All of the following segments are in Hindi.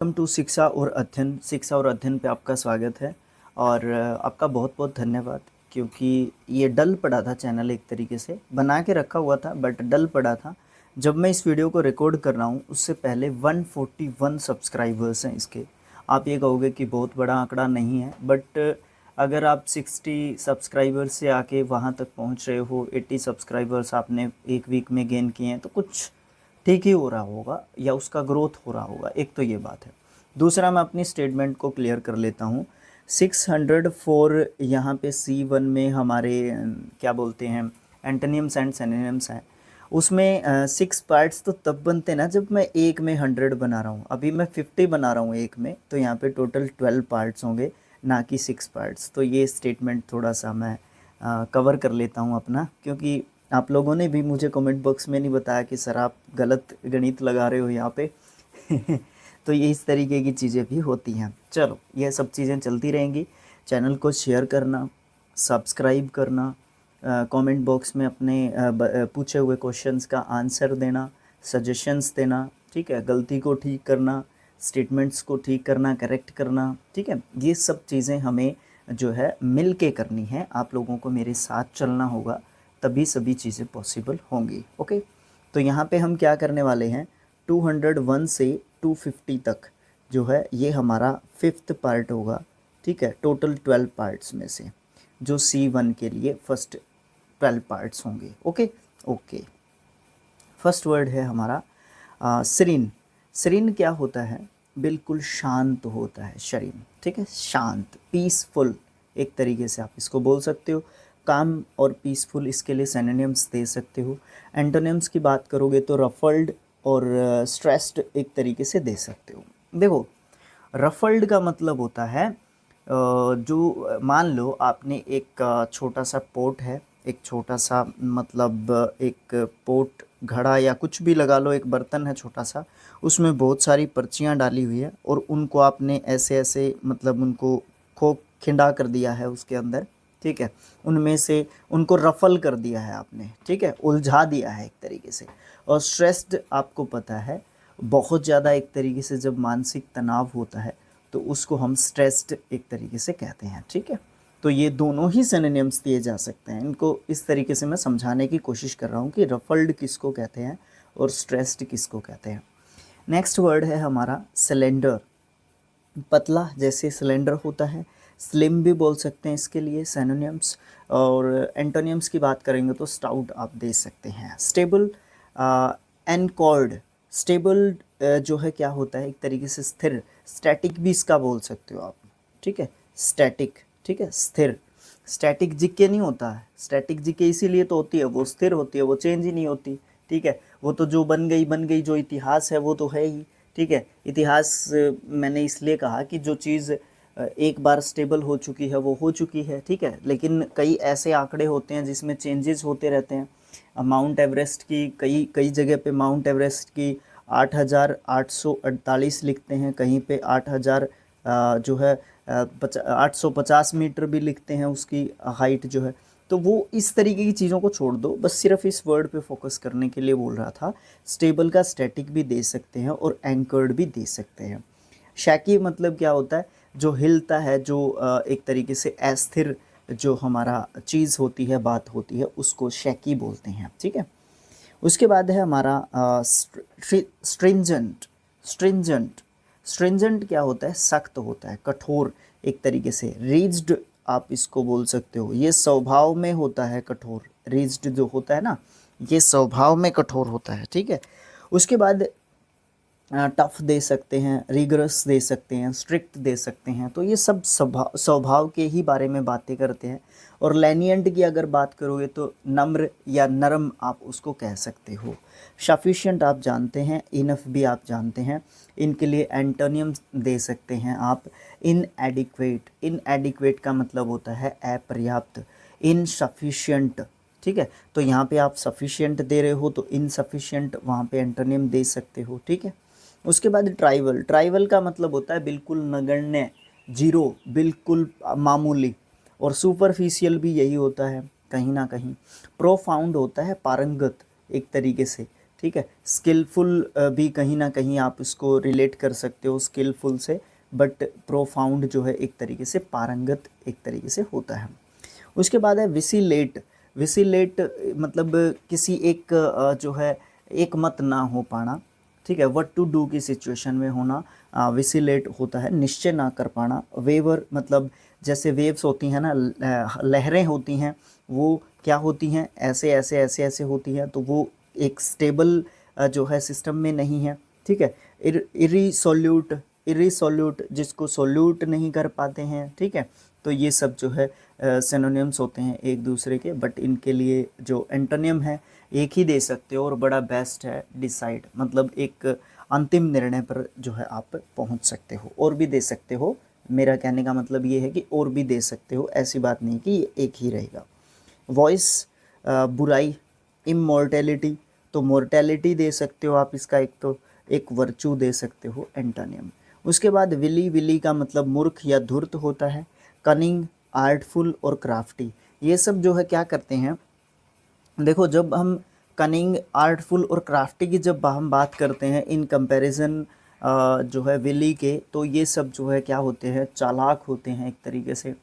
वेलकम टू शिक्षा और अध्ययन पे आपका स्वागत है। और आपका बहुत बहुत धन्यवाद, क्योंकि ये डल पड़ा था। चैनल एक तरीके से बना के रखा हुआ था बट डल पड़ा था। जब मैं इस वीडियो को रिकॉर्ड कर रहा हूँ उससे पहले 141 सब्सक्राइबर्स हैं इसके। आप ये कहोगे कि बहुत बड़ा आंकड़ा नहीं है, बट अगर आप 60 सब्सक्राइबर्स से आके वहाँ तक पहुँच रहे हो, 80 सब्सक्राइबर्स आपने एक वीक में गेन किए हैं, तो कुछ ठीक ही हो रहा होगा या उसका ग्रोथ हो रहा होगा। एक तो ये बात है। दूसरा, मैं अपनी स्टेटमेंट को क्लियर कर लेता हूँ। 604 यहाँ पे C1 में हमारे क्या बोलते हैं, एंटोनिम्स एंड सिनोनिम्स हैं। उसमें 6 पार्ट्स तो तब बनते ना जब मैं एक में 100 बना रहा हूँ। अभी मैं 50 बना रहा हूँ एक में, तो यहाँ पे टोटल 12 पार्ट्स होंगे, ना कि 6 पार्ट्स। तो ये स्टेटमेंट थोड़ा सा मैं कवर कर लेता हूँ अपना, क्योंकि आप लोगों ने भी मुझे कमेंट बॉक्स में नहीं बताया कि सर आप गलत गणित लगा रहे हो यहाँ पे। तो ये इस तरीके की चीज़ें भी होती हैं। चलो, ये सब चीज़ें चलती रहेंगी। चैनल को शेयर करना, सब्सक्राइब करना, कमेंट बॉक्स में अपने पूछे हुए क्वेश्चंस का आंसर देना, सजेशंस देना, ठीक है, गलती को ठीक करना, स्टेटमेंट्स को ठीक करना, करेक्ट करना, ठीक है। ये सब चीज़ें हमें जो है मिल के करनी है। आप लोगों को मेरे साथ चलना होगा, तभी सभी चीज़ें पॉसिबल होंगी। ओके, तो यहाँ पे हम क्या करने वाले हैं, 201 से 250 तक जो है ये हमारा 5th पार्ट होगा, ठीक है। टोटल 12 पार्ट्स में से जो C1 के लिए फर्स्ट 12 पार्ट्स होंगे। Okay okay. फर्स्ट वर्ड है हमारा सीरीन। सीरीन क्या होता है, बिल्कुल शांत होता है शरीर, ठीक है, शांत, पीसफुल, एक तरीके से आप इसको बोल सकते हो। काम और पीसफुल इसके लिए सिनोनिम्स दे सकते हो। एंटोनिम्स की बात करोगे तो रफल्ड और स्ट्रेस्ड एक तरीके से दे सकते हो। देखो, रफल्ड का मतलब होता है जो, मान लो आपने एक छोटा सा पोट है, एक छोटा सा मतलब एक पोट, घड़ा या कुछ भी लगा लो, एक बर्तन है छोटा सा, उसमें बहुत सारी पर्चियाँ डाली हुई है और उनको आपने ऐसे ऐसे मतलब उनको खो खिंडा कर दिया है उसके अंदर, ठीक है। उनमें से उनको रफल कर दिया है आपने, ठीक है, उलझा दिया है एक तरीके से। और स्ट्रेस्ड आपको पता है, बहुत ज़्यादा एक तरीके से जब मानसिक तनाव होता है तो उसको हम स्ट्रेस्ड एक तरीके से कहते हैं, ठीक है। तो ये दोनों ही सिनोनिम्स दिए जा सकते हैं। इनको इस तरीके से मैं समझाने की कोशिश कर रहा हूँ कि रफल्ड किसको कहते हैं और स्ट्रेस्ड किसको कहते हैं। नेक्स्ट वर्ड है हमारा सिलेंडर। पतला जैसे सिलेंडर होता है, स्लिम भी बोल सकते हैं इसके लिए सिनोनिम्स। और एंटोनिम्स की बात करेंगे तो स्टाउट आप दे सकते हैं। स्टेबल, एनकॉर्ड। स्टेबल जो है क्या होता है, एक तरीके से स्थिर, स्टैटिक भी इसका बोल सकते हो आप, ठीक है, स्टैटिक, ठीक है, स्थिर। स्टैटिक जीके नहीं होता है, स्टैटिक जीके इसीलिए तो होती है, वो स्थिर होती है, वो चेंज ही नहीं होती, ठीक है। वो तो जो बन गई, जो इतिहास है वो तो है ही, ठीक है। इतिहास मैंने इसलिए कहा कि जो चीज़ एक बार स्टेबल हो चुकी है वो हो चुकी है, ठीक है। लेकिन कई ऐसे आंकड़े होते हैं जिसमें चेंजेस होते रहते हैं। माउंट एवरेस्ट की कई कई जगह पे माउंट एवरेस्ट की 8,848 लिखते हैं, कहीं पे 8,000 जो है 850 मीटर भी लिखते हैं उसकी हाइट जो है। तो वो इस तरीके की चीज़ों को छोड़ दो, बस सिर्फ इस वर्ड पे फोकस करने के लिए बोल रहा था। स्टेबल का स्टैटिक भी दे सकते हैं और एंकर्ड भी दे सकते हैं। शैकी मतलब क्या होता है, जो हिलता है, जो एक तरीके से अस्थिर जो हमारा चीज़ होती है, बात होती है, उसको शैकी बोलते हैं, ठीक है। उसके बाद है हमारा स्ट्रिंजेंट। स्ट्रिंजेंट, स्ट्रिंजेंट क्या होता है, सख्त होता है, कठोर एक तरीके से। रिज्ड आप इसको बोल सकते हो, ये स्वभाव में होता है कठोर। रिज्ड जो होता है ना, ये स्वभाव में कठोर होता है, ठीक है। उसके बाद टफ दे सकते हैं, रिगरस दे सकते हैं, स्ट्रिक्ट दे सकते हैं। तो ये सब स्वभाव के ही बारे में बातें करते हैं। और लैनिएंट की अगर बात करोगे तो नम्र या नरम आप उसको कह सकते हो। सफिशिएंट आप जानते हैं, इनफ भी आप जानते हैं। इनके लिए एंटोनियम दे सकते हैं आप। इनएडिक्वेट, इनएडिक्वेट का मतलब होता है अपर्याप्त। इनसफिशिएंट, ठीक है। तो यहाँ पे आप सफिशिएंट दे रहे हो तो इनसफिशिएंट वहाँ पे एंटोनियम दे सकते हो, ठीक है। उसके बाद ट्राइवल। ट्राइवल का मतलब होता है बिल्कुल नगण्य, जीरो, बिल्कुल मामूली। और सुपरफिशियल भी यही होता है कहीं ना कहीं। प्रोफाउंड होता है पारंगत एक तरीके से, ठीक है। स्किलफुल भी कहीं ना कहीं आप इसको रिलेट कर सकते हो स्किलफुल से, बट प्रोफाउंड जो है एक तरीके से पारंगत एक तरीके से होता है। उसके बाद है विसिलेट। विसिलेट मतलब किसी एक जो है एक मत ना हो पाना, ठीक है, व्हाट टू डू की सिचुएशन में होना विसिलेट होता है, निश्चय ना कर पाना। वेवर मतलब जैसे वेव्स होती हैं ना, लहरें होती हैं, वो क्या होती हैं, ऐसे ऐसे ऐसे ऐसे होती हैं, तो वो एक स्टेबल जो है सिस्टम में नहीं है, ठीक है। इरिसोल्यूट, इरिसोल्यूट जिसको सोल्यूट नहीं कर पाते हैं, ठीक है। तो ये सब जो है सिनोनिम्स होते हैं एक दूसरे के, बट इनके लिए जो एंटोनियम है एक ही दे सकते हो और बड़ा बेस्ट है डिसाइड, मतलब एक अंतिम निर्णय पर जो है आप पहुंच सकते हो। और भी दे सकते हो, मेरा कहने का मतलब ये है कि और भी दे सकते हो, ऐसी बात नहीं कि ये एक ही रहेगा। वॉइस बुराई, इमोर्टेलिटी, तो मोर्टेलिटी दे सकते हो आप इसका, एक तो एक वर्चू दे सकते हो एंटोनियम। उसके बाद विली, विली का मतलब मूर्ख या धूर्त होता है। कनिंग, आर्टफुल और क्राफ्टी, ये सब जो है क्या करते हैं, देखो जब हम कनिंग, आर्टफुल और क्राफ्टी की जब हम बात करते हैं इन कंपैरिजन जो है विली के, तो ये सब जो है क्या होते हैं, चालाक होते हैं एक तरीके से।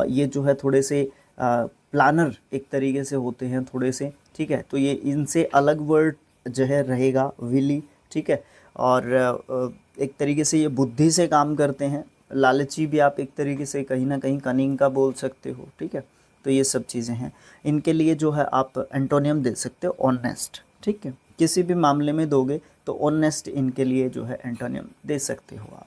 ये जो है थोड़े से प्लानर एक तरीके से होते हैं थोड़े से, ठीक है। तो ये इनसे अलग वर्ड जो है रहेगा विली, ठीक है। और एक तरीके से ये बुद्धि से काम करते हैं। लालची भी आप एक तरीके से कहीं ना कहीं कनिंग का बोल सकते हो, ठीक है। तो ये सब चीज़ें हैं, इनके लिए जो है आप एंटोनियम दे सकते हो ऑनेस्ट, ठीक है। किसी भी मामले में दोगे तो ऑनेस्ट इनके लिए जो है एंटोनियम दे सकते हो आप।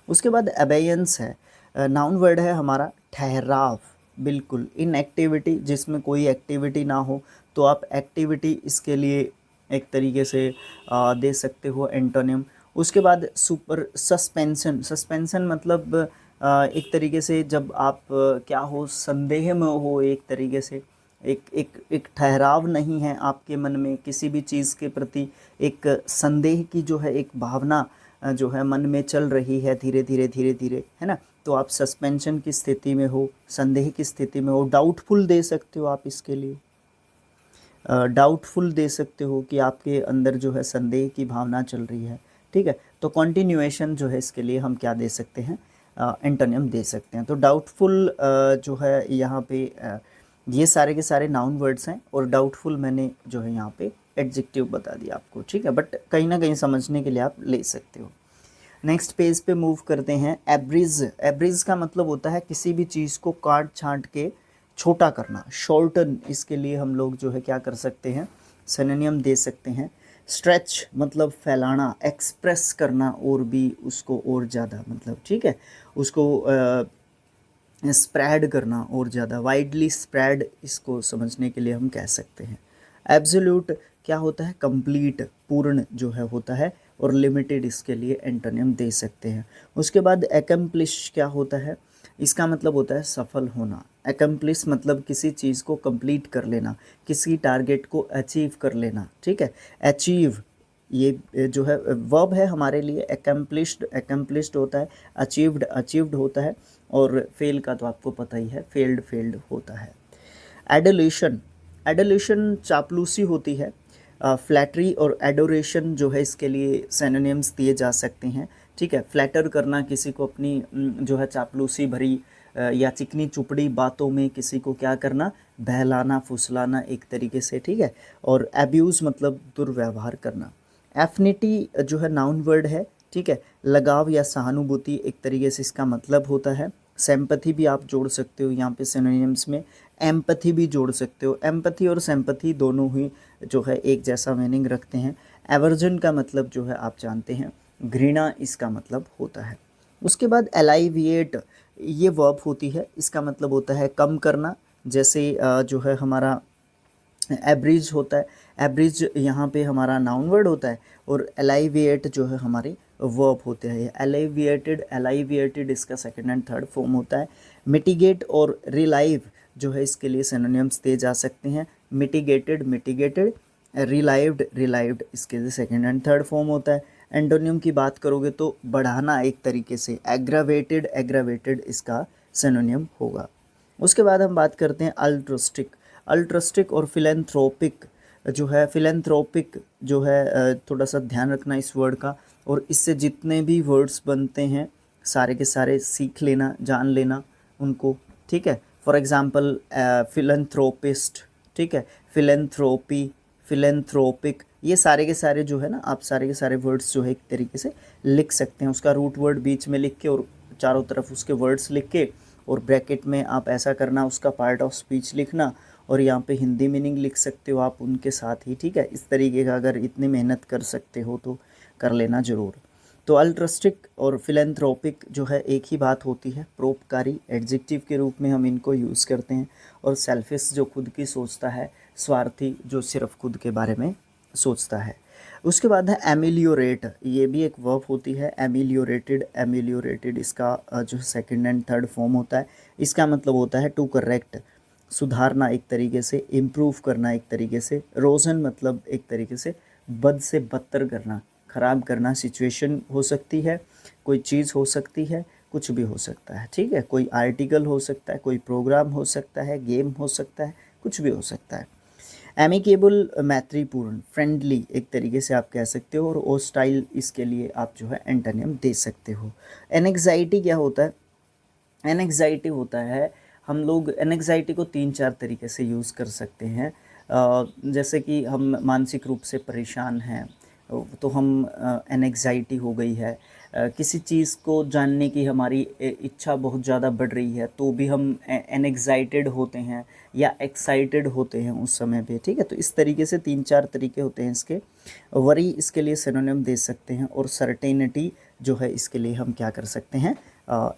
उसके बाद अबेयंस है, नाउन वर्ड है हमारा, ठहराव, बिल्कुल। इनएक्टिविटी, जिसमें कोई एक्टिविटी ना हो, तो आप एक्टिविटी इसके लिए एक तरीके से दे सकते हो एंटोनिम। उसके बाद सुपर सस्पेंशन, सस्पेंशन मतलब एक तरीके से जब आप क्या हो, संदेह में हो एक तरीके से, एक एक एक ठहराव नहीं है आपके मन में किसी भी चीज़ के प्रति, एक संदेह की जो है एक भावना जो है मन में चल रही है धीरे धीरे धीरे धीरे, है ना। तो आप सस्पेंशन की स्थिति में हो, संदेह की स्थिति में हो। डाउटफुल दे सकते हो आप इसके लिए, डाउटफुल दे सकते हो कि आपके अंदर जो है संदेह की भावना चल रही है, ठीक है। तो कंटिन्यूएशन जो है इसके लिए हम क्या दे सकते हैं, एंटोनियम दे सकते हैं। तो डाउटफुल जो है यहाँ पे ये सारे के सारे नाउन वर्ड्स हैं, और डाउटफुल मैंने जो है यहाँ पे एडजेक्टिव बता दिया आपको, ठीक है, बट कहीं ना कहीं समझने के लिए आप ले सकते हो। नेक्स्ट पेज पे मूव करते हैं। एब्रिज, एब्रिज का मतलब होता है किसी भी चीज़ को काट छांट के छोटा करना, शॉर्टन, इसके लिए हम लोग जो है क्या कर सकते हैं, सिनोनियम दे सकते हैं। स्ट्रेच मतलब फैलाना, एक्सप्रेस करना और भी उसको और ज़्यादा, मतलब ठीक है, उसको स्प्रेड करना और ज़्यादा, वाइडली स्प्रेड, इसको समझने के लिए हम कह सकते हैं। एब्सोल्यूट क्या होता है, कंप्लीट, पूर्ण जो है होता है, और लिमिटेड इसके लिए एंटोनिम दे सकते हैं। उसके बाद एकम्प्लिश क्या होता है, इसका मतलब होता है सफल होना। एकम्प्लिश मतलब किसी चीज़ को कंप्लीट कर लेना, किसी टारगेट को अचीव कर लेना, ठीक है। अचीव ये जो है वर्ब है हमारे लिए, एकम्प्लिश्ड, एकम्प्लिश्ड होता है, अचीव्ड, अचीव्ड होता है, और फेल का तो आपको पता ही है, फेल्ड, फेल्ड होता है। एडोलेशन, एडोलेशन चापलूसी होती है। फ्लैटरी और एडोरेशन जो है इसके लिए सिनोनिम्स दिए जा सकते हैं, ठीक है। फ्लैटर करना, किसी को अपनी जो है चापलूसी भरी या चिकनी चुपड़ी बातों में किसी को क्या करना, बहलाना, फुसलाना एक तरीके से, ठीक है। और एब्यूज़ मतलब दुर्व्यवहार करना। एफिनिटी जो है नाउन वर्ड है, ठीक है, लगाव या सहानुभूति एक तरीके से इसका मतलब होता है। सिंपैथी भी आप जोड़ सकते हो यहाँ पे सिनोनिम्स में, एम्पैथी भी जोड़ सकते हो। एम्पैथी और सिंपैथी दोनों ही जो है एक जैसा मीनिंग रखते हैं। एवर्जन का मतलब जो है आप जानते हैं, घृणा इसका मतलब होता है। उसके बाद एलाइविएट, ये वर्ब होती है, इसका मतलब होता है कम करना, जैसे जो है हमारा एब्रिज होता है, एब्रिज यहाँ पे हमारा नाउन वर्ड होता है, और एलाइविएट जो है हमारे वर्ब होते हैं। एलाइविएटेड, एलाइविएटेड इसका सेकंड एंड थर्ड फॉर्म होता है। मिटिगेट और रिलाइव जो है इसके लिए सिनोनिम्स दिए जा सकते हैं। मिटिगेटेड, मिटिगेटेड, रिलाइव्ड, रिलाइव्ड इसके लिए सेकंड एंड थर्ड फॉर्म होता है। एंटोनियम की बात करोगे तो बढ़ाना एक तरीके से, एग्रावेटेड, एग्रावेटेड इसका सिनोनियम होगा। उसके बाद हम बात करते हैं अल्ट्रोस्टिक, अल्ट्रोस्टिक और फिलेंथ्रोपिक। जो है फिलेंथ्रोपिक जो है, थोड़ा सा ध्यान रखना इस वर्ड का। और इससे जितने भी वर्ड्स बनते हैं सारे के सारे सीख लेना, जान लेना उनको, ठीक है। फॉर एग्ज़ाम्पल फिलेंथ्रोपिस्ट, ठीक है, फिलेंथ्रोपी, फिलेंथ्रोपिक, ये सारे के सारे जो है ना, आप सारे के सारे वर्ड्स जो है एक तरीके से लिख सकते हैं। उसका रूट वर्ड बीच में लिख के और चारों तरफ उसके वर्ड्स लिख के, और ब्रैकेट में आप ऐसा करना, उसका पार्ट ऑफ स्पीच लिखना, और यहाँ पे हिंदी मीनिंग लिख सकते हो आप उनके साथ ही, ठीक है। इस तरीके का अगर इतनी मेहनत कर सकते हो तो कर लेना ज़रूर। तो अल्ट्रस्टिक और फिलेंथ्रोपिक जो है एक ही बात होती है, परोपकारी एडजेक्टिव के रूप में हम इनको यूज़ करते हैं। और सेल्फिश जो खुद की सोचता है, स्वार्थी जो सिर्फ खुद के बारे में सोचता है। उसके बाद है एमिलियोरेट, ये भी एक वर्ब होती है, एमिलियोरेटेड, एमिलियोरेटेड इसका जो सेकंड एंड थर्ड फॉर्म होता है। इसका मतलब होता है टू करेक्ट, सुधारना एक तरीके से, इम्प्रूव करना एक तरीके से। रोजन मतलब एक तरीके से बद से बदतर करना, ख़राब करना। सिचुएशन हो सकती है, कोई चीज़ हो सकती है, कुछ भी हो सकता है, ठीक है। कोई आर्टिकल हो सकता है, कोई प्रोग्राम हो सकता है, गेम हो सकता है, कुछ भी हो सकता है। एमिकेबल मैत्रीपूर्ण, फ्रेंडली एक तरीके से आप कह सकते हो। और ओस्टाइल इसके लिए आप जो है एंटोनिम दे सकते हो। एनेक्साइटी क्या होता है? एनेक्साइटी होता है, हम लोग एनेक्साइटी को 3-4 तरीके से यूज़ कर सकते हैं। जैसे कि हम मानसिक रूप से परेशान हैं तो हम एनेक्साइटी हो गई है। किसी चीज़ को जानने की हमारी इच्छा बहुत ज़्यादा बढ़ रही है तो भी हम एनेक्साइटेड होते हैं या एक्साइटेड होते हैं उस समय पे, ठीक है। तो इस तरीके से 3-4 तरीके होते हैं इसके। वरी इसके लिए सिनोनिम दे सकते हैं। और सर्टेनिटी जो है इसके लिए हम क्या कर सकते हैं,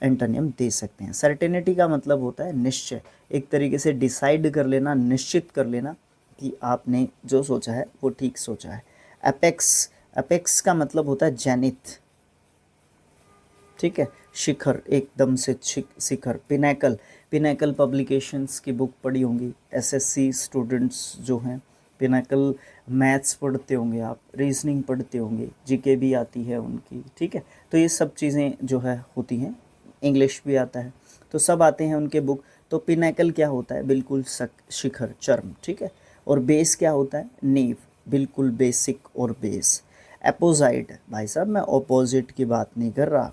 एंटोनिम दे सकते हैं। सर्टेनिटी का मतलब होता है निश्चय, एक तरीके से डिसाइड कर लेना, निश्चित कर लेना कि आपने जो सोचा है वो ठीक सोचा है। एपेक्स, एपेक्स का मतलब होता है जेनिथ, ठीक है, शिखर, एकदम से शिखर। पिनैकल, पिनैकल पब्लिकेशंस की बुक पढ़ी होंगी, एसएससी स्टूडेंट्स जो हैं पिनैकल मैथ्स पढ़ते होंगे आप, रीजनिंग पढ़ते होंगे, जीके भी आती है उनकी, ठीक है। तो ये सब चीज़ें जो है होती हैं, इंग्लिश भी आता है, तो सब आते हैं उनके बुक। तो पिनैकल क्या होता है? बिल्कुल शिखर, चरम, ठीक है। और बेस क्या होता है? नींव, बिल्कुल बेसिक और बेस। अपोजिट, भाई साहब मैं ऑपोजिट की बात नहीं कर रहा,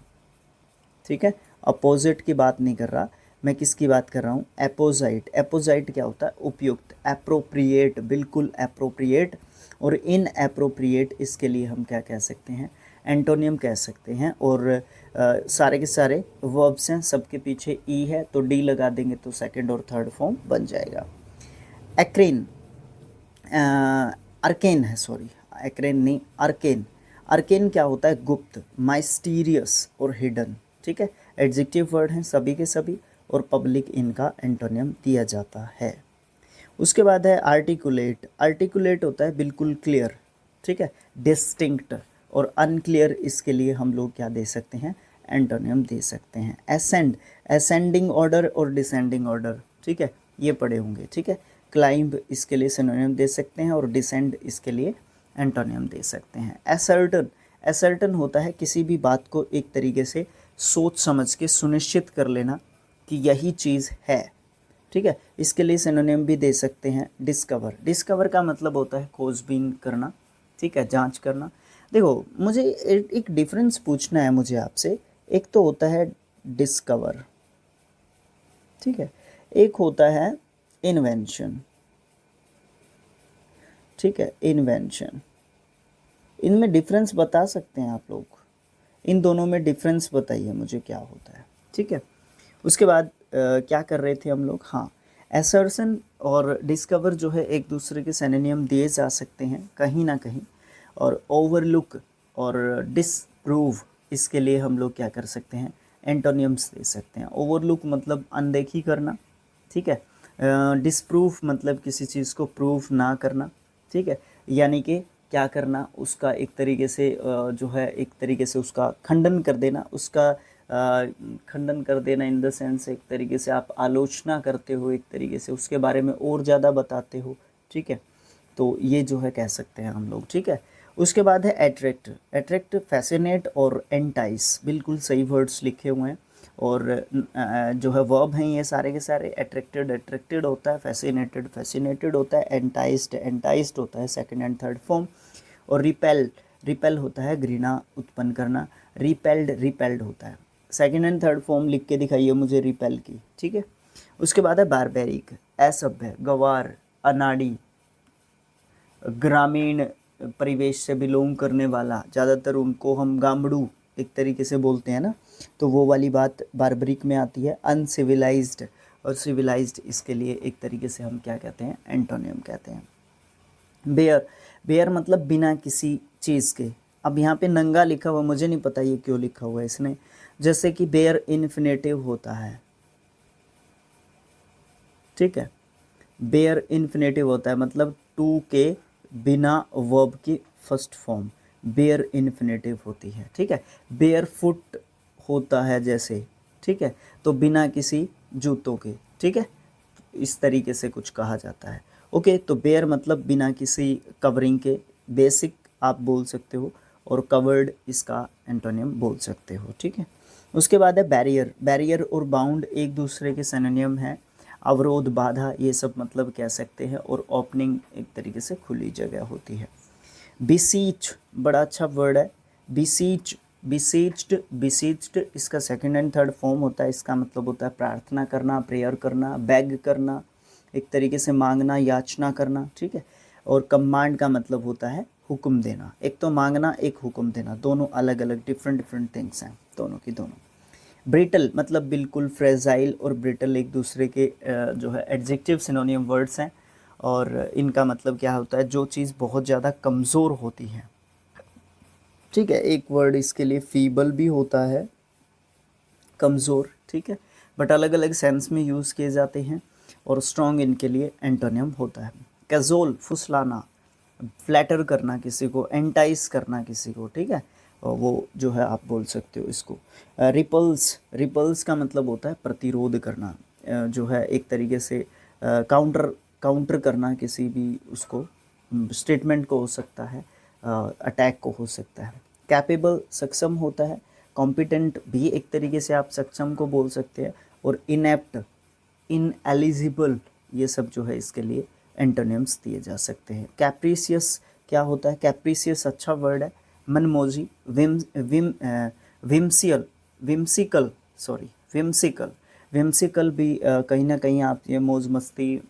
ठीक है, अपोजिट की बात नहीं कर रहा, मैं किसकी बात कर रहा हूँ? एपोजाइट। एपोजाइट क्या होता है? उपयुक्त, एप्रोप्रिएट, बिल्कुल एप्रोप्रिएट। और इन एप्रोप्रिएट इसके लिए हम क्या कह सकते हैं? एंटोनियम कह सकते हैं। और सारे के सारे वर्ब्स हैं, सबके पीछे ई है तो डी लगा देंगे तो सेकंड और थर्ड फॉर्म बन जाएगा। एक्रेन, अर्केन है, सॉरी एक्रेन नहीं, अर्केन। अर्केन क्या होता है? गुप्त, माइस्टीरियस और हिडन, ठीक है। एडजेक्टिव वर्ड हैं सभी के सभी, और पब्लिक इनका एंटोनियम दिया जाता है। उसके बाद है आर्टिकुलेट। आर्टिकुलेट होता है बिल्कुल क्लियर, ठीक है, डिस्टिंक्ट। और अनक्लियर इसके लिए हम लोग क्या दे सकते हैं? एंटोनियम दे सकते हैं। एसेंड, एसेंडिंग ऑर्डर और डिसेंडिंग ऑर्डर, ठीक है, ये पढ़े होंगे, ठीक है। क्लाइंब इसके लिए सिनोनिम दे सकते हैं, और डिसेंड इसके लिए एंटोनियम दे सकते हैं। एसर्टन, एसर्टन होता है किसी भी बात को एक तरीके से सोच समझ के सुनिश्चित कर लेना कि यही चीज़ है, ठीक है। इसके लिए सिनोनिम भी दे सकते हैं। डिस्कवर, डिस्कवर का मतलब होता है खोजबीन करना, ठीक है, जांच करना। देखो मुझे एक डिफरेंस पूछना है मुझे आपसे। एक तो होता है डिस्कवर, ठीक है, एक होता है इन्वेंशन, ठीक है, इन्वेंशन। इनमें डिफरेंस बता सकते हैं आप लोग? इन दोनों में डिफरेंस बताइए मुझे क्या होता है, ठीक है। उसके बाद क्या कर रहे थे हम लोग? हाँ, एसर्शन और डिस्कवर जो है एक दूसरे के सिनोनिम दिए जा सकते हैं कहीं ना कहीं। और ओवरलुक और डिसप्रूव इसके लिए हम लोग क्या कर सकते हैं? एंटोनियम्स दे सकते हैं। ओवरलुक मतलब अनदेखी करना, ठीक है। डिसप्रूव मतलब किसी चीज़ को प्रूव ना करना, ठीक है, यानी कि क्या करना? उसका एक तरीके से जो है एक तरीके से उसका खंडन कर देना, उसका खंडन कर देना इन द सेंस एक तरीके से आप आलोचना करते हो, एक तरीके से उसके बारे में और ज़्यादा बताते हो, ठीक है। तो ये जो है कह सकते हैं हम लोग, ठीक है। उसके बाद है एट्रैक्ट। एट्रैक्ट, फैसिनेट और एंटाइस, बिल्कुल सही वर्ड्स लिखे हुए हैं। और जो है वर्ब हैं ये सारे के सारे। अट्रैक्टेड अट्रैक्टेड होता है, फैसिनेटेड फैसिनेटेड होता है, एंटाइज्ड एंटाइज्ड होता है सेकंड एंड थर्ड फॉर्म। और रिपेल रिपेल होता है घृणा उत्पन्न करना। रिपेल्ड रिपेल्ड होता है। सेकंड एंड थर्ड फॉर्म लिख के दिखाइए मुझे रिपेल की, ठीक है। उसके बाद है बारबेरिक, असभ्य, गवार, अनाड़ी, ग्रामीण परिवेश से बिलोंग करने वाला, ज़्यादातर उनको हम गामड़ू एक तरीके से बोलते हैं ना, तो वो वाली बात बारबरिक में आती है। अनसिविलाइज्ड और सिविलाइज्ड इसके लिए एक तरीके से हम क्या कहते हैं, एंटोनियम कहते हैं। बेयर, बेयर मतलब बिना किसी चीज़ के। अब यहाँ पे नंगा लिखा हुआ, मुझे नहीं पता ये क्यों लिखा हुआ है इसने, जैसे कि बेयर इन्फिनेटिव होता है, ठीक है। बेयर इन्फिनेटिव होता है मतलब टू के बिना वर्ब की फर्स्ट फॉर्म बेयर इन्फिनेटिव होती है, ठीक है। बेयर फुट होता है जैसे, ठीक है, तो बिना किसी जूतों के, ठीक है, इस तरीके से कुछ कहा जाता है। ओके, तो बेयर मतलब बिना किसी कवरिंग के, बेसिक आप बोल सकते हो, और कवर्ड इसका एंटोनियम बोल सकते हो, ठीक है। उसके बाद है बैरियर। बैरियर और बाउंड एक दूसरे के सिनोनिम हैं। अवरोध, बाधा, ये सब मतलब कह सकते हैं। और ओपनिंग एक तरीके से खुली जगह होती है। बिसीच बड़ा अच्छा वर्ड है। बिसीच, बिसीच्ड, बिसीच्ड इसका सेकंड एंड थर्ड फॉर्म होता है। इसका मतलब होता है प्रार्थना करना, प्रेयर करना, बैग करना, एक तरीके से मांगना, याचना करना, ठीक है। और कमांड का मतलब होता है हुक्म देना। एक तो मांगना, एक हुक्म देना, दोनों अलग अलग डिफरेंट डिफरेंट थिंग्स हैं दोनों की दोनों। ब्रिटल मतलब बिल्कुल, फ्रेजाइल और ब्रिटल एक दूसरे के जो है एडजेक्टिव सिनोनियम वर्ड्स हैं। और इनका मतलब क्या होता है, जो चीज़ बहुत ज़्यादा कमज़ोर होती है, ठीक है। एक वर्ड इसके लिए फीबल भी होता है, कमज़ोर, ठीक है, बट अलग अलग सेंस में यूज़ किए जाते हैं। और स्ट्रॉन्ग इनके लिए एंटोनियम होता है। कैजोल, फुसलाना, फ्लैटर करना किसी को, एंटाइस करना किसी को, ठीक है, और वो जो है आप बोल सकते हो इसको। रिपल्स, रिपल्स का मतलब होता है प्रतिरोध करना, जो है एक तरीके से काउंटर काउंटर करना किसी भी उसको, स्टेटमेंट को हो सकता है, अटैक को हो सकता है। कैपेबल सक्षम होता है। कॉम्पिटेंट भी एक तरीके से आप सक्षम को बोल सकते हैं। और इनएप्ट, इनएलिजिबल, ये सब जो है इसके लिए एंटोनिम्स दिए जा सकते हैं। कैप्रीसियस क्या होता है, कैप्रीसियस अच्छा वर्ड है। मनमोजी, विम्सियल, विम्सिकल, सॉरी विम्सिकल, विम्सिकल भी कहीं ना कहीं आप ये मौज मस्ती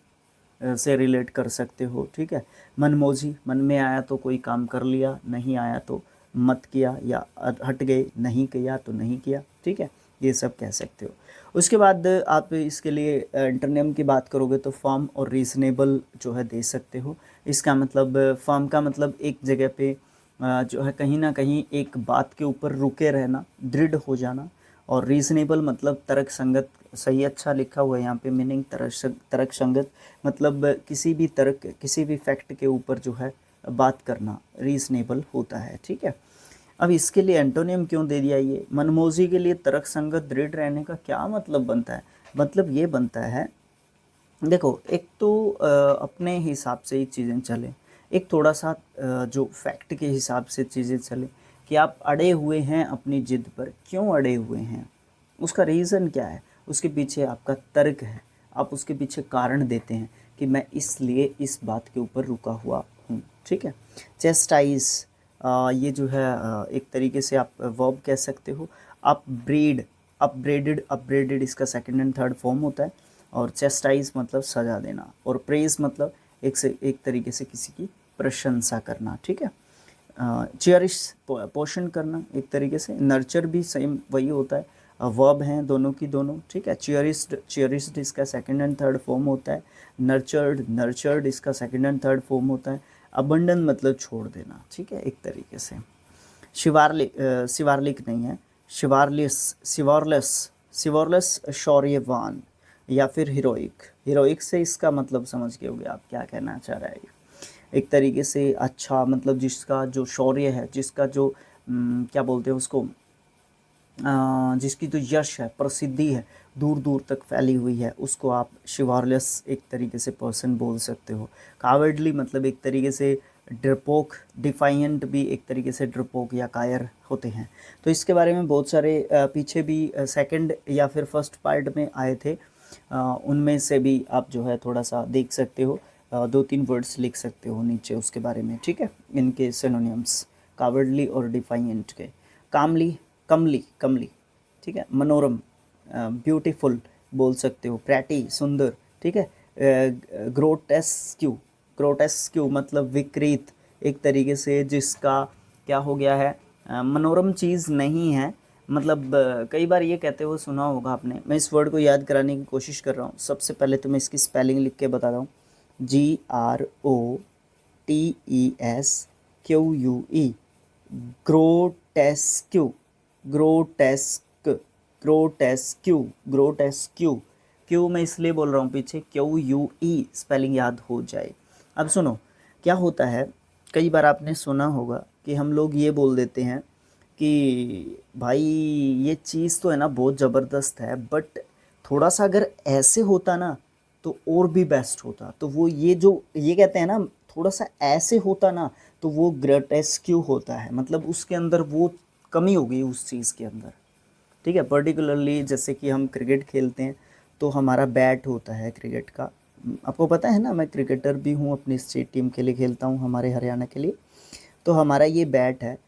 से रिलेट कर सकते हो, ठीक है। मनमोजी, मन में आया तो कोई काम कर लिया, नहीं आया तो मत किया, या हट गए, नहीं किया तो नहीं किया, ठीक है, ये सब कह सकते हो। उसके बाद आप इसके लिए एंटोनिम की बात करोगे तो फर्म और रीज़नेबल जो है दे सकते हो। इसका मतलब, फर्म का मतलब एक जगह पे जो है कहीं ना कहीं एक बात के ऊपर रुके रहना, दृढ़ हो जाना। और रीज़नेबल मतलब तर्क संगत, सही, अच्छा लिखा हुआ है यहाँ पे मीनिंग, तर्क संगत मतलब किसी भी तर्क, किसी भी फैक्ट के ऊपर जो है बात करना रीज़नेबल होता है, ठीक है। अब इसके लिए एंटोनियम क्यों दे दिया, ये मनमोजी के लिए तर्क संगत दृढ़ रहने का क्या मतलब बनता है, मतलब ये बनता है, देखो एक तो अपने हिसाब से ही चीज़ें चलें, एक थोड़ा सा जो फैक्ट के हिसाब से चीज़ें चलें, कि आप अड़े हुए हैं अपनी जिद पर, क्यों अड़े हुए हैं, उसका रीज़न क्या है, उसके पीछे आपका तर्क है, आप उसके पीछे कारण देते हैं कि मैं इसलिए इस बात के ऊपर रुका हुआ हूँ, ठीक है। चेस्टाइज, ये जो है एक तरीके से आप वर्ब कह सकते हो। अपब्रीड, अपब्रेडेड, अपब्रेडेड इसका सेकंड एंड थर्ड फॉर्म होता है। और चेस्टाइज मतलब सजा देना। और प्रेज मतलब एक से एक तरीके से किसी की प्रशंसा करना, ठीक है। चेरिश, पोषण करना एक तरीके से। नर्चर भी सेम वही होता है, वर्ब हैं दोनों की दोनों, ठीक है। चेरिस्ड, चेरिस्ड इसका सेकंड एंड थर्ड फॉर्म होता है। नर्चर्ड, नर्चर्ड इसका सेकंड एंड थर्ड फॉर्म होता है। अबंडन मतलब छोड़ देना, ठीक है, एक तरीके से। शिवारलिक, शिवारलिक नहीं है, शिवारलिस, शिवारलेस, शिवारलेस शौर्यवान, या फिर हीरोइक। हीरोइक से इसका मतलब समझ गए होगे आप क्या कहना चाह रहा है। एक तरीके से अच्छा मतलब जिसका जो शौर्य है, जिसका जो क्या बोलते हैं उसको, जिसकी तो यश है, प्रसिद्धि है, दूर दूर तक फैली हुई है, उसको आप शिवारलेस एक तरीके से पर्सन बोल सकते हो। कावर्डली मतलब एक तरीके से डरपोक, डिफाइंट भी एक तरीके से डरपोक या कायर होते हैं। तो इसके बारे में बहुत सारे पीछे भी सेकंड या फिर फर्स्ट पार्ट में आए थे, उनमें से भी आप जो है थोड़ा सा देख सकते हो, 2-3 वर्ड्स लिख सकते हो नीचे उसके बारे में, ठीक है, इनके सिनोनिम्स कावर्डली और डिफाइंट के। कामली, कमली, कमली, ठीक है, मनोरम, ब्यूटीफुल बोल सकते हो, प्रैटी, सुंदर, ठीक है, ग्रोटेस्क्यू, ग्रोटेस्क्यू मतलब विकृत, एक तरीके से जिसका क्या हो गया है, मनोरम चीज़ नहीं है, मतलब कई बार ये कहते हुए सुना होगा आपने। मैं इस वर्ड को याद कराने की कोशिश कर रहा हूँ। सबसे पहले तो मैं इसकी स्पेलिंग लिख के बता रहा हूँ, GROTESQUE, ग्रोटेस्क्यू, ग्रोटेस्क, ग्रोटेस्क्यू, ग्रोटेस्क्यू। क्यू मैं इसलिए बोल रहा हूँ पीछे, QUE स्पेलिंग याद हो जाए। अब सुनो क्या होता है, कई बार आपने सुना होगा कि हम लोग ये बोल देते हैं कि भाई ये चीज़ तो है ना बहुत ज़बरदस्त है, बट थोड़ा सा अगर ऐसे होता ना तो और भी बेस्ट होता। तो वो ये जो ये कहते हैं ना, थोड़ा सा ऐसे होता ना तो वो ग्रेटेस्क्यू होता है, मतलब उसके अंदर वो कमी हो गई उस चीज़ के अंदर, ठीक है। पर्टिकुलरली जैसे कि हम क्रिकेट खेलते हैं तो हमारा बैट होता है क्रिकेट का, आपको पता है ना, मैं क्रिकेटर भी हूँ, अपनी स्टेट टीम के लिए खेलता हूँ, हमारे हरियाणा के लिए। तो हमारा ये बैट है,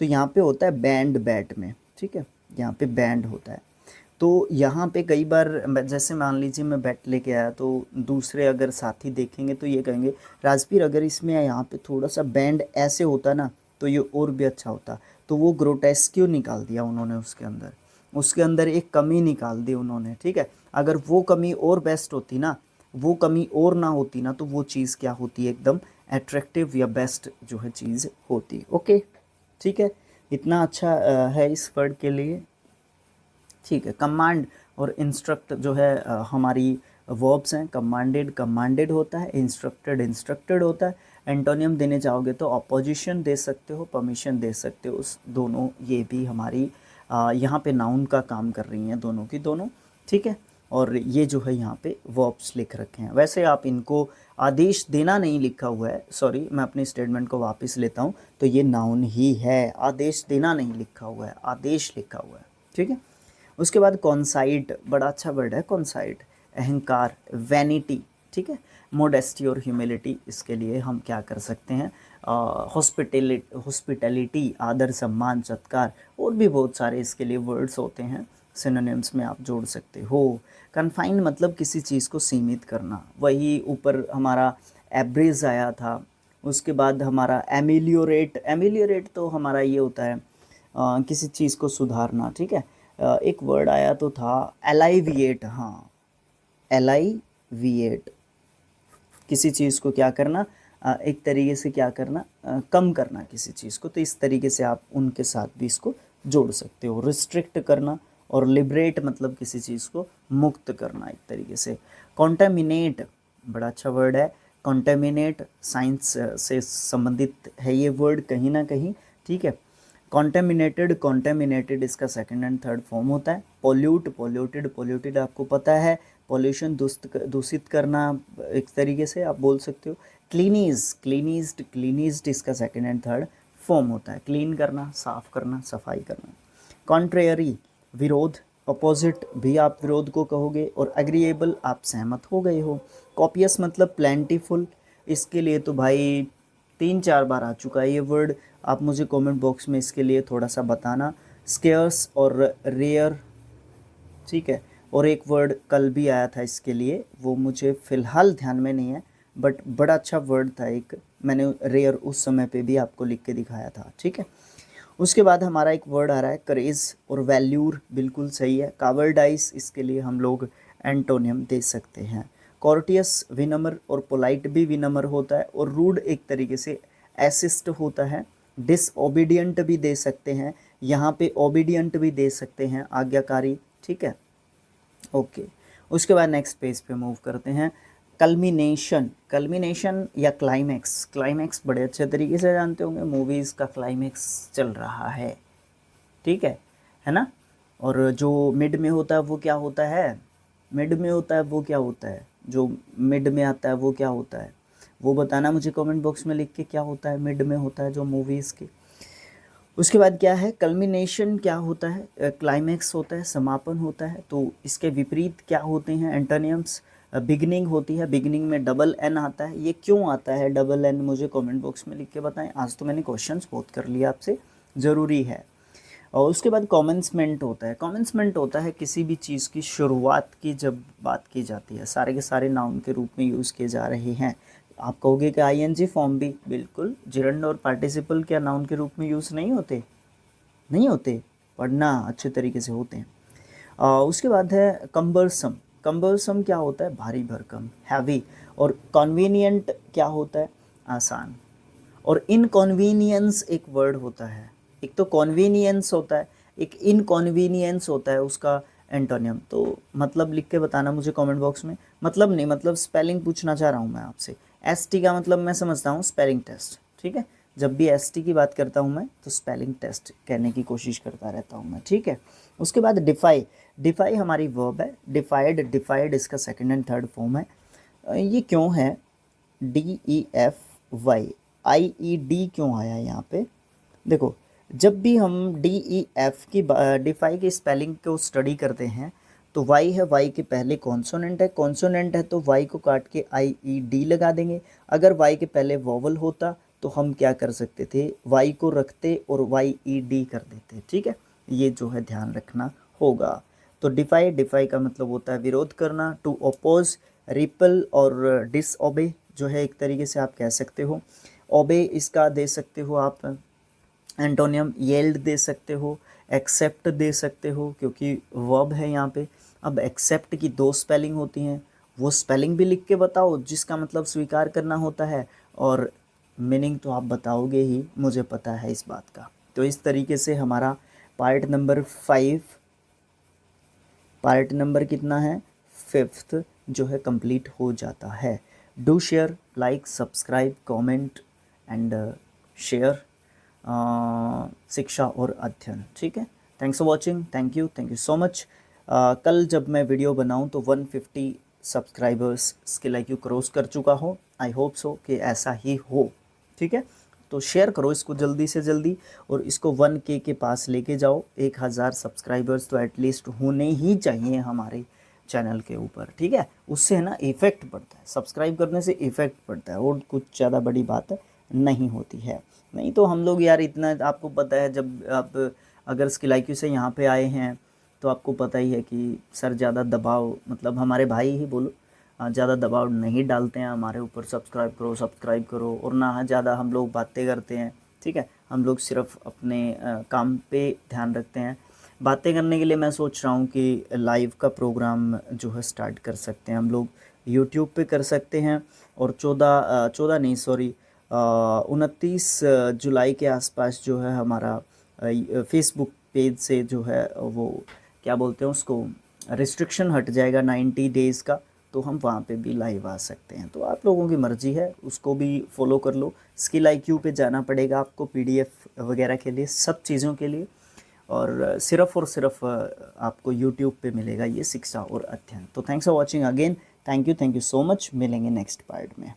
तो यहाँ पे होता है बैंड बैट में, ठीक है, यहाँ पे बैंड होता है। तो यहाँ पे कई बार जैसे मान लीजिए मैं बैट लेके आया तो दूसरे अगर साथी देखेंगे तो ये कहेंगे, राजवीर अगर इसमें यहाँ पे थोड़ा सा बैंड ऐसे होता ना तो ये और भी अच्छा होता। तो वो ग्रोटेस्क्यू निकाल दिया उन्होंने उसके अंदर, उसके अंदर एक कमी निकाल दी उन्होंने, ठीक है। अगर वो कमी और बेस्ट होती ना, वो कमी और ना होती ना, तो वो चीज़ क्या होती है, एकदम एट्रैक्टिव या बेस्ट जो है चीज़ होती। ओके, ठीक है, इतना अच्छा है इस वर्ड के लिए, ठीक है। कमांड और इंस्ट्रक्ट जो है हमारी वर्ब्स हैं। कमांडेड, कमांडेड होता है, इंस्ट्रक्टेड, इंस्ट्रक्टेड होता है। एंटोनियम देने चाहोगे तो अपोजिशन दे सकते हो, परमिशन दे सकते हो, उस दोनों ये भी हमारी यहाँ पे नाउन का काम कर रही हैं दोनों की दोनों, ठीक है। और ये जो है यहाँ पे वर्ब्स लिख रखे हैं, वैसे आप इनको आदेश देना नहीं लिखा हुआ है, सॉरी मैं अपनी स्टेटमेंट को वापस लेता हूँ, तो ये नाउन ही है, आदेश देना नहीं लिखा हुआ है, आदेश लिखा हुआ है, ठीक है। उसके बाद कॉन्साइट, बड़ा अच्छा वर्ड है कॉन्साइट, अहंकार, वैनिटी, ठीक है। मोडेस्टी और ह्यूमिलिटी, इसके लिए हम क्या कर सकते हैं, हॉस्पिटैलिटी, आदर, सम्मान, सत्कार, और भी बहुत सारे इसके लिए वर्ड्स होते हैं, सिनोनिम्स में आप जोड़ सकते हो। कन्फाइन मतलब किसी चीज़ को सीमित करना, वही ऊपर हमारा एब्रेज आया था। उसके बाद हमारा एमिलियोरेट, एमिलियोरेट तो हमारा ये होता है किसी चीज़ को सुधारना, ठीक है। एक वर्ड आया तो था एलाइविएट, हाँ, एलाइविएट, किसी चीज़ को क्या करना, एक तरीके से क्या करना, कम करना किसी चीज़ को, तो इस तरीके से आप उनके साथ भी इसको जोड़ सकते हो। रिस्ट्रिक्ट करना और लिबरेट मतलब किसी चीज़ को मुक्त करना एक तरीके से। कॉन्टेमिनेट, बड़ा अच्छा वर्ड है, कॉन्टेमिनेट साइंस से संबंधित है ये वर्ड कहीं ना कहीं, ठीक है। कॉन्टेमिनेटेड, कॉन्टेमिनेटेड इसका सेकंड एंड थर्ड फॉर्म होता है। पोल्यूट, पोल्यूटेड, पोल्यूटेड आपको पता है, पॉल्यूशन, दूषित करना एक तरीके से आप बोल सकते हो। क्लीनीज, क्लीनीज्ड, क्लीनीज्ड इसका सेकंड एंड थर्ड फॉर्म होता है, क्लीन करना, साफ करना, सफाई करना। कॉन्ट्रेरी, विरोध, अपोजिट भी आप विरोध को कहोगे, और एग्रीएबल आप सहमत हो गए हो। कॉपियस मतलब प्लेंटीफुल, इसके लिए तो भाई 3-4 बार आ चुका है ये वर्ड, आप मुझे कमेंट बॉक्स में इसके लिए थोड़ा सा बताना। स्केयर्स और रेयर, ठीक है। और एक वर्ड कल भी आया था इसके लिए, वो मुझे फ़िलहाल ध्यान में नहीं है, बट बड़ा अच्छा वर्ड था एक, मैंने रेयर उस समय पे भी आपको लिख के दिखाया था, ठीक है। उसके बाद हमारा एक वर्ड आ रहा है करेज और वैल्यूर, बिल्कुल सही है। कावर्डाइज, इसके लिए हम लोग एंटोनियम दे सकते हैं। कॉर्टियस विनम्र, और पोलाइट भी विनम्र होता है, और रूड एक तरीके से एसिस्ट होता है। डिसओबीडियंट भी दे सकते हैं, यहाँ पे ओबीडियंट भी दे सकते हैं, आज्ञाकारी, ठीक है। ओके, उसके बाद नेक्स्ट पेज पे मूव करते हैं। कल्मिनेशन, कल्मिनेशन या क्लाइमैक्स, क्लाइमैक्स बड़े अच्छे तरीके से जानते होंगे, मूवीज़ का क्लाइमैक्स चल रहा है, ठीक है ना। और जो मिड में होता है वो क्या होता है, मिड में होता है वो क्या होता है, जो मिड में आता है वो क्या होता है, वो बताना मुझे कमेंट बॉक्स में लिख के, क्या होता है मिड में होता है जो मूवीज़ के। उसके बाद क्या है कल्मिनेशन, क्या होता है क्लाइमैक्स होता है, समापन होता है। तो इसके विपरीत क्या होते हैं एंटोनियम्स। बिगनिंग होती है, बिगनिंग में डबल एन आता है। ये क्यों आता है डबल एन, मुझे कमेंट बॉक्स में लिख के बताएं। आज तो मैंने क्वेश्चंस बहुत कर लिया आपसे, ज़रूरी है। और उसके बाद कॉमेंसमेंट होता है। कॉमेंसमेंट होता है किसी भी चीज़ की शुरुआत की जब बात की जाती है। सारे के सारे नाउन के रूप में यूज़ किए जा रहे हैं। आप कहोगे कि आईएनजी फॉर्म भी, बिल्कुल। जिरंड और पार्टिसिपल क्या नाउन के रूप में यूज़ नहीं होते? नहीं होते, पढ़ना अच्छे तरीके से होते हैं। उसके बाद है कम्बरसम। कम्बरसम क्या होता है? भारी भरकम, हैवी। और कन्वीनियंट क्या होता है? आसान। और इनकन्वीनियंस एक वर्ड होता है। एक तो कन्वीनियंस होता है, एक इनकन्वीनियंस होता है उसका एंटोनियम। तो मतलब लिख के बताना मुझे कमेंट बॉक्स में। मतलब नहीं, मतलब स्पेलिंग पूछना चाह रहा हूँ मैं आपसे। एसटी का मतलब मैं समझता हूँ स्पेलिंग टेस्ट, ठीक है। जब भी एसटी की बात करता हूँ मैं तो स्पेलिंग टेस्ट कहने की कोशिश करता रहता हूँ मैं, ठीक है। उसके बाद डिफाई। डिफाई हमारी वर्ब है। डिफाइड, डिफाइड इसका सेकंड एंड थर्ड फॉर्म है। ये क्यों है? DEFY, IED क्यों आया यहाँ पे? देखो, जब भी हम DEF की डिफाई की स्पेलिंग को स्टडी करते हैं तो वाई है, वाई के पहले कॉन्सोनेंट है। कॉन्सोनेंट है तो वाई को काट के IED लगा देंगे। अगर वाई के पहले वोवल होता तो हम क्या कर सकते थे? वाई को रखते और YED कर देते, ठीक है। ये जो है ध्यान रखना होगा। तो डिफाई, डिफाई का मतलब होता है विरोध करना, टू ओपोज, रिपल और डिसओबे जो है एक तरीके से आप कह सकते हो। ओबे इसका दे सकते हो आप एंटोनियम, येल्ड दे सकते हो, एक्सेप्ट दे सकते हो क्योंकि वर्ब है यहाँ पे। अब एक्सेप्ट की दो स्पेलिंग होती हैं, वो स्पेलिंग भी लिख के बताओ जिसका मतलब स्वीकार करना होता है, और मीनिंग तो आप बताओगे ही, मुझे पता है इस बात का। तो इस तरीके से हमारा पार्ट नंबर 5, पार्ट नंबर कितना है? 5th जो है कंप्लीट हो जाता है। Do share, like, subscribe, comment and share शिक्षा और अध्ययन, ठीक है। Thanks for watching, thank you so much. कल जब मैं वीडियो बनाऊं तो 150 सब्सक्राइबर्स स्किल IQ क्रॉस कर चुका हो। आई होप सो कि ऐसा ही हो, ठीक है। तो शेयर करो इसको जल्दी से जल्दी और इसको 1K के पास लेके जाओ। 1000 सब्सक्राइबर्स तो एटलीस्ट होने ही चाहिए हमारे चैनल के ऊपर, ठीक है। उससे है ना इफ़ेक्ट पड़ता है, सब्सक्राइब करने से इफ़ेक्ट पड़ता है और कुछ ज़्यादा बड़ी बात नहीं होती है। नहीं तो हम लोग यार इतना, आपको पता है जब आप अगर स्किल IQ से यहाँ पे आए हैं तो आपको पता ही है कि सर ज़्यादा दबाव, मतलब हमारे भाई ही बोलो, ज़्यादा दबाव नहीं डालते हैं हमारे ऊपर सब्सक्राइब करो और ना ज़्यादा हम लोग बातें करते हैं, ठीक है। हम लोग सिर्फ अपने काम पे ध्यान रखते हैं। बातें करने के लिए मैं सोच रहा हूँ कि लाइव का प्रोग्राम जो है स्टार्ट कर सकते हैं हम लोग, यूट्यूब पे कर सकते हैं। और 14 नहीं सॉरी 29 जुलाई के आसपास जो है हमारा फेसबुक पेज से जो है वो क्या बोलते हैं उसको, रिस्ट्रिक्शन हट जाएगा 90 डेज़ का, तो हम वहाँ पे भी लाइव आ सकते हैं। तो आप लोगों की मर्ज़ी है, उसको भी फॉलो कर लो। स्किल IQ पे जाना पड़ेगा आपको PDF वगैरह के लिए, सब चीज़ों के लिए। और सिर्फ आपको यूट्यूब पे मिलेगा ये शिक्षा और अध्ययन। तो thanks for watching again, thank you so much. मिलेंगे नेक्स्ट पार्ट में।